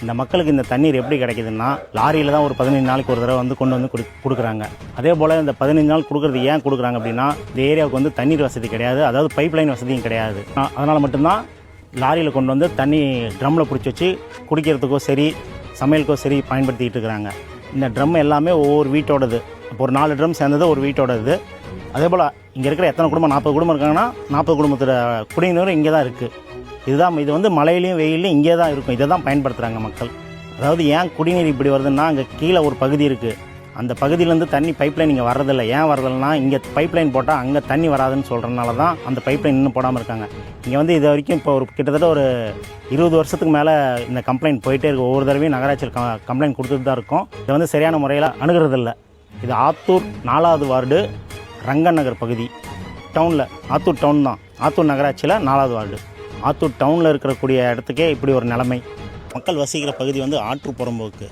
இந்த மக்களுக்கு இந்த தண்ணீர் எப்படி கிடைக்குதுன்னா லாரியில் தான் ஒரு 15 நாளைக்கு ஒரு தடவை வந்து கொண்டு வந்து கொடுக்குறாங்க. அதே போல் இந்த 15 நாள் கொடுக்குறது ஏன் கொடுக்குறாங்க அப்படின்னா இந்த ஏரியாவுக்கு வந்து தண்ணீர் வசதி கிடையாது, அதாவது பைப் லைன் வசதியும் கிடையாது. அதனால் மட்டும்தான் லாரியில் கொண்டு வந்து தண்ணி ட்ரம்மில் பிடிச்சி வச்சு குடிக்கிறதுக்கோ சரி சமையலுக்கோ சரி பயன்படுத்திகிட்டு இருக்கிறாங்க. இந்த ட்ரம் எல்லாமே ஒவ்வொரு வீட்டோடது. இப்போ ஒரு 4 ட்ரம் சேர்ந்தது ஒரு வீட்டோடது. அதே போல் இங்கே இருக்கிற எத்தனை குடும்பம் 40 குடும்பம் இருக்காங்கன்னா 40 குடும்பத்தோட குடிநீரும் இங்கே தான் இருக்குது. இது வந்து மழையிலையும் வெயிலையும் இங்கே தான் இருக்கும். இதை தான் பயன்படுத்துகிறாங்க மக்கள். அதாவது ஏன் குடிநீர் இப்படி வருதுன்னா அங்கே கீழே ஒரு பகுதி இருக்குது, அந்த பகுதியிலேருந்து தண்ணி பைப்லைன் இங்கே வரதில்லை. ஏன் வரதில்லைன்னா இங்கே பைப்லைன் போட்டால் அங்கே தண்ணி வராதுன்னு சொல்கிறதுனால தான் அந்த பைப்லைன் இன்னும் போடாமல் இருக்காங்க. இங்கே வந்து இது வரைக்கும் இப்போ கிட்டத்தட்ட ஒரு 20 வருஷத்துக்கு மேலே இந்த கம்ப்ளைண்ட் போயிட்டே இருக்குது. ஒவ்வொரு தடவையும் நகராட்சியில் கம்ப்ளைண்ட் கொடுத்துட்டு தான் இருக்கும். இதை வந்து சரியான முறையில் அணுகிறதில்லை. இது ஆத்தூர் 4வது வார்டு ரங்கன் நகர் பகுதி டவுனில், ஆத்தூர் டவுன் தான், ஆத்தூர் நகராட்சியில் 4வது வார்டு. ஆத்தூர் டவுனில் இருக்கக்கூடிய இடத்துக்கே இப்படி ஒரு நிலைமை. மக்கள் வசிக்கிற பகுதி வந்து ஆற்று புறம்போக்கு.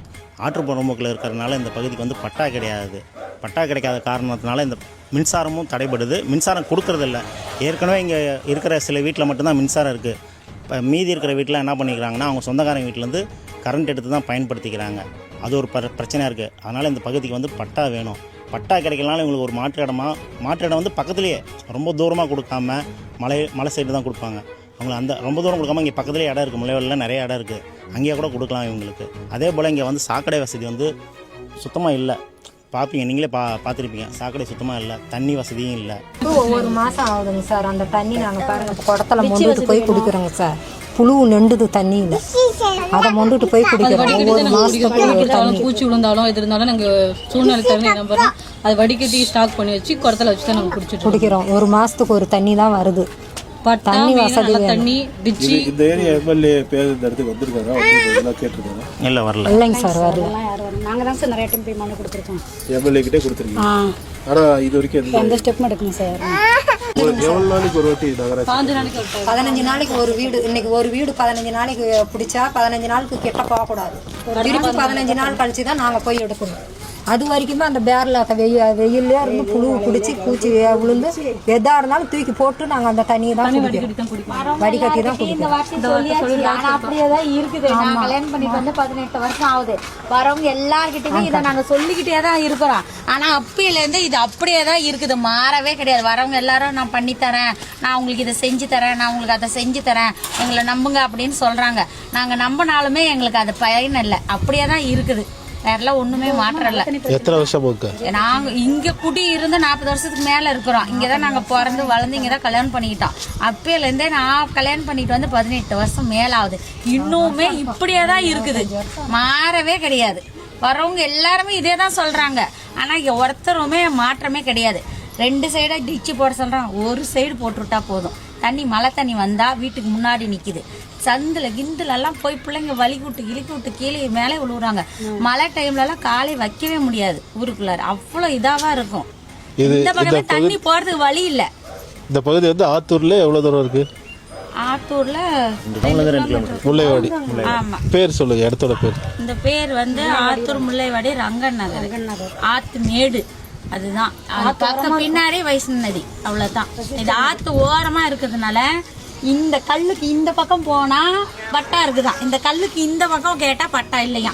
ஆற்று புறம்போக்கில் இருக்கிறதுனால இந்த பகுதிக்கு வந்து பட்டா கிடையாது. பட்டா கிடைக்காத காரணத்தினால இந்த மின்சாரமும் தடைபடுது. மின்சாரம் கொடுக்கறதில்ல. ஏற்கனவே இங்கே இருக்கிற சில வீட்டில் மட்டும்தான் மின்சாரம் இருக்குது. இப்போ மீதி இருக்கிற வீட்டில் என்ன பண்ணிக்கிறாங்கன்னா அவங்க சொந்தக்காரங்க வீட்டிலேருந்து கரண்ட் எடுத்து தான் பயன்படுத்திக்கிறாங்க. அது ஒரு பிரச்சனையாக இருக்குது. அதனால் இந்த பகுதிக்கு வந்து பட்டா வேணும். பட்டா கிடைக்கலனால இவங்களுக்கு ஒரு மாற்று இடம் வந்து பக்கத்துலேயே, ரொம்ப தூரமாக கொடுக்காம மலை சைடு தான் கொடுப்பாங்க. அவங்களுக்கு அந்த ரொம்ப தூரம் கொடுக்காம இங்கே பக்கத்துலேயே இடம் இருக்குது, முளைவெளியில் நிறைய இடம் இருக்குது, அங்கேயே கூட கொடுக்கலாம் இவங்களுக்கு. அதே போல் இங்கே வந்து சாக்கடை வசதி வந்து சுத்தமாக இல்லை. பார்ப்பீங்க, நீங்களே பார்த்துருப்பீங்க, சாக்கடை சுத்தமாக இல்லை, தண்ணி வசதியும் இல்லை. ஒவ்வொரு மாதம் ஆகுதுங்க சார். அந்த தண்ணி நாங்கள் பாருங்கள் குடத்துல மொண்டுட்டு போய் குடிக்கிறோங்க சார். புழு நெண்டுது தண்ணி இல்லை, அதை மொண்டுட்டு போய் குடிக்கிறோம். ஒவ்வொரு மாதத்துக்கு பூச்சி விழுந்தாலும் எது இருந்தாலும் நாங்கள் சூழ்நிலை தண்ணி நம்புறோம். அதை வடிகட்டி ஸ்டாக் பண்ணி வச்சு குடத்துல வச்சு தான் நாங்கள் குடிக்கிறோம். ஒரு மாதத்துக்கு ஒரு தண்ணி தான் வருது. தண்ணி வசதி தண்ணி டிச்சி. இந்த ஏரியா எம்எல்ஏ பேர் இந்த இடத்துக்கு வந்திருக்காங்க, கேட்டிருக்காங்க. இல்லை வரல. இல்லைங்க சார், வரல. நாங்கள் தான் சார் நிறைய டைம் போய் மனு கொடுத்துருக்கோம். எம்எல்ஏ கிட்டே கொடுத்துருக்கீங்க. ஆனால் இது வரைக்கும் எந்த ஸ்டெப் எடுக்குங்க சார். எவ்வளோ நாளைக்கு ஒரு வாட்டி நகராட்சி? 15 நாளைக்கு ஒரு வீடு. இன்னைக்கு ஒரு வீடு 15 நாளைக்கு பிடிச்சா 15 நாளுக்கு கிட்ட போகக்கூடாது. திருப்பி 15 நாள் கழிச்சு தான் நாங்கள் போய் எடுக்கணும். அது வரைக்குமே அந்த பேரில் வெயிலே இருந்து புழு பிடிச்சி பூச்சி விழுந்து எதா இருந்தாலும் தூக்கி போட்டு நாங்கள் அந்த தண்ணியை தான் குடிக்கிறோம். வடிகட்டி தான் குடிக்கிறோம். அப்படியே தான் இருக்குது. நான் கல்யாணம் பண்ணிட்டு வந்து 18 வருஷம் ஆகுது. வரவங்க எல்லார்கிட்டயுமே இதை நாங்கள் சொல்லிக்கிட்டே தான் இருக்கிறோம். ஆனால் அப்பையிலேருந்து இது அப்படியே தான் இருக்குது, மாறவே கிடையாது. வரவங்க எல்லாரும் நான் பண்ணித்தரேன், நான் உங்களுக்கு இதை செஞ்சு தரேன், நான் உங்களுக்கு அதை செஞ்சு தரேன், எங்களை நம்புங்க அப்படின்னு சொல்கிறாங்க. நாங்கள் நம்பினாலுமே எங்களுக்கு அது பயன் இல்லை, அப்படியே தான் இருக்குது. வேறெல்லாம் ஒண்ணுமே மாற்றம் இல்லை. எத்தனை வருஷம் நாங்க இங்க குடி இருந்து 40 வருஷத்துக்கு மேல இருக்கிறோம். இங்கதான் நாங்க பிறந்து வளர்ந்து இங்கதான் கல்யாணம் பண்ணிக்கிட்டோம். அப்பையில இருந்தே நான் கல்யாணம் பண்ணிட்டு வந்து 18 வருஷம் மேல ஆகுது. இன்னுமே இப்படியே தான் இருக்குது, மாறவே கிடையாது. வரவங்க எல்லாருமே இதே தான் சொல்றாங்க. ஆனா இங்க ஒருத்தருமே மாற்றமே கிடையாது. 2 சைடா டிச்சு போட சொல்றாங்க, ஒரு சைடு போட்டுவிட்டா போதும். தண்ணி மழை தண்ணி வந்தா வீட்டுக்கு முன்னாடி நிக்குது. சந்துல கிந்துல எல்லாம் போய் பிள்ளைங்க வலிக்கு விட்டு கீழே மேலே விழுவுறாங்க. மழை டைம்ல எல்லாம் காலை வைக்கவே முடியாது ஊருக்குள்ளார, அவ்வளவு இதாவா இருக்கும். இந்த பக்கமே தண்ணி போறதுக்கு வழி இல்ல. இந்த பகுதி வந்து ஆத்தூர்ல எவ்வளவு தூரம் இருக்கு? ஆத்தூர்ல முல்லைவாடி. ஆமா, பேர் சொல்லுங்க, இடத்தோட பேர். இந்த பேர் வந்து ஆத்தூர் முல்லைவாடி ரங்கன் நகர். ஆத்து மேடு அதுதான். பக்கம் பின்னாடி வைஷ்ணவ நதி, அவ்வளவுதான். இது ஆத்து ஓரமா இருக்கிறதுனால இந்த கல்லுக்கு இந்த பக்கம் போனா பட்டா இருக்குதான், இந்த கல்லுக்கு இந்த பக்கம் கேட்டா பட்டா இல்லையா.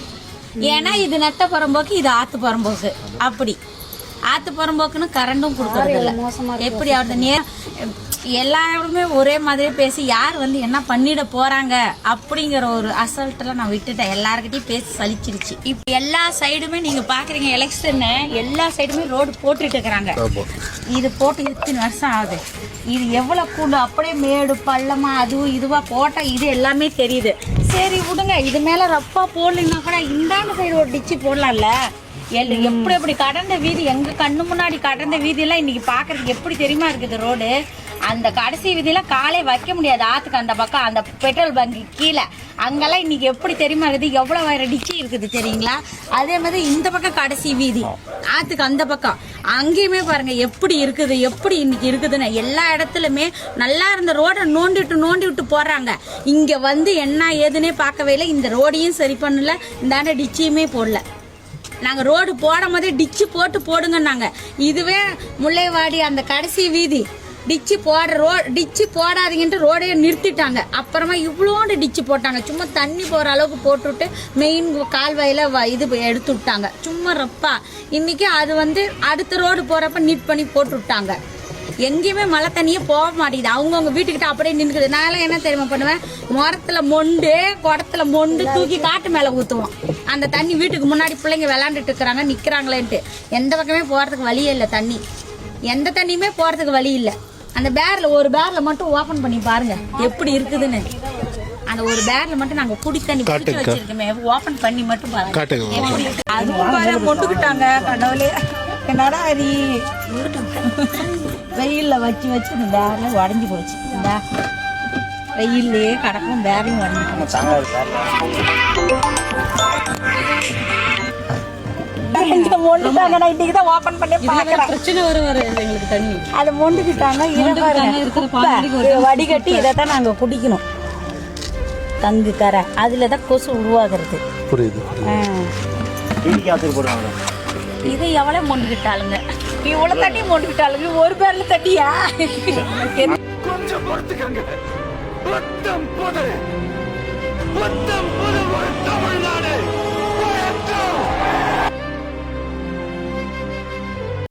ஏன்னா இது நெட்ட புறம்போக்கு, இது ஆத்து புறம்போக்கு. அப்படி ஆத்து புறம்போக்குன்னு கரண்டும் கொடுக்கறது இல்லை. எப்படி அவரது எல்லாருமே ஒரே மாதிரி பேசி யார் வந்து என்ன பண்ணிட போறாங்க அப்படிங்கிற ஒரு அசல்ட்ல நான் விட்டுட்டேன். எல்லாருக்கிட்டையும் பேசி சலிச்சிருச்சு. இப்ப எல்லா சைடுமே நீங்க பாக்குறீங்க, எலெக்ஷன் எல்லா சைடுமே ரோடு போட்டுட்டு இருக்கிறாங்க. இது போட்டு 8 வருஷம் ஆகுது. இது எவ்வளவு கூடு, அப்படியே மேடு பள்ளமா அதுவும் இதுவா போட்டா இது எல்லாமே தெரியுது. சரி விடுங்க, இது மேல ரப்பா போடலைன்னா கூட இந்தாண்டு சைடு ஒரு டிச்சு போடலாம்ல. எப்படி கடந்த வீதி, எங்க கண்ணு முன்னாடி கடந்த வீதியெல்லாம் இன்னைக்கு பாக்குறதுக்கு எப்படி தெரியுமா இருக்குது ரோடு. அந்த கடைசி வீதியெல்லாம் காலே வைக்க முடியாது. ஆத்துக்கு அந்த பக்கம் அந்த பெட்ரோல் பங்கு கீழே அங்கெல்லாம் இன்னைக்கு எப்படி தெரியுமா இருக்குது, எவ்வளவு வேற டிச்சி இருக்குது தெரியுங்களா. அதே மாதிரி இந்த பக்கம் கடைசி வீதி ஆத்துக்கு அந்த பக்கம் அங்கேயுமே பாருங்க எப்படி இருக்குது, எப்படி இன்னைக்கு இருக்குதுன்னு. எல்லா இடத்துலயுமே நல்லா இருந்த ரோட நோண்டி விட்டு போறாங்க. இங்க வந்து என்ன ஏதுன்னே பார்க்கவே இல்லை. இந்த ரோடையும் சரி பண்ணல, இந்த டிச்சியுமே போடல. நாங்கள் ரோடு போடும் போதே டிச்சு போடுங்கன்னாங்க. இதுவே முல்லைவாடி அந்த கடைசி வீதி டிச்சு போடாதீங்கன்ட்டு ரோடையே நிறுத்திட்டாங்க. அப்புறமா இவ்வளோண்டு டிச்சு போட்டாங்க. சும்மா தண்ணி போற அளவுக்கு போட்டுவிட்டு மெயின் கால்வாயில இது எடுத்து விட்டாங்க. சும்மா ரப்பா. இன்னைக்கு அது அடுத்த ரோடு போறப்ப நீட் பண்ணி போட்டு விட்டாங்க. எங்கேயுமே மழை தண்ணியே போக மாட்டேங்குது. அவங்கவுங்க வீட்டுக்கிட்ட அப்படியே நின்றுக்குது. நான் என்ன தெரியுமா பண்ணுவேன், குடத்துல மொண்டு தூக்கி காட்டு மேல ஊத்துவோம். அந்த தண்ணி வீட்டுக்கு முன்னாடி பிள்ளைங்க விளையாண்டுட்டு இருக்கிறாங்க, நிக்கிறாங்களேன்ட்டு. எந்த பக்கமே போறதுக்கு வழியே இல்லை. தண்ணி எந்த தண்ணியுமே போறதுக்கு வழி இல்லை. அந்த ஒரு பேர்ல மட்டும் ஓபன் பண்ணி பாருங்க எப்படி இருக்குதுன்னு. அந்த ஒரு பேர்ல மட்டும் நாங்க குடி தண்ணி பிடிச்சி வச்சிருக்கோமே, ஓபன் பண்ணி மட்டும் பாருங்க. அதுவும் பாரு கொண்டுக்கிட்டாங்க. கடவுளே, என்னடா நீ வெயில்ல வச்சு இந்த பேர்ல உடஞ்சி போச்சு. இந்த வெயிலே கடக்கும், பேர்லையும் உடஞ்சி போச்சு. பிரச்சனை வர எங்களுக்கு தண்ணி அதை மொண்டுக்கிட்டாங்க. வடிகட்டி இதைத்தான் நாங்க குடிக்கணும். தங்கு கரை அதுலதான் கொசு உருவாகிறது. புரியுது. இதை எவ்வளவு மொண்டுக்கிட்டாளுங்க, இவ்வளவு தண்ணி மொண்டுக்கிட்டாளுங்க. ஒரு பேர்ல தண்ணியா? கொஞ்சம்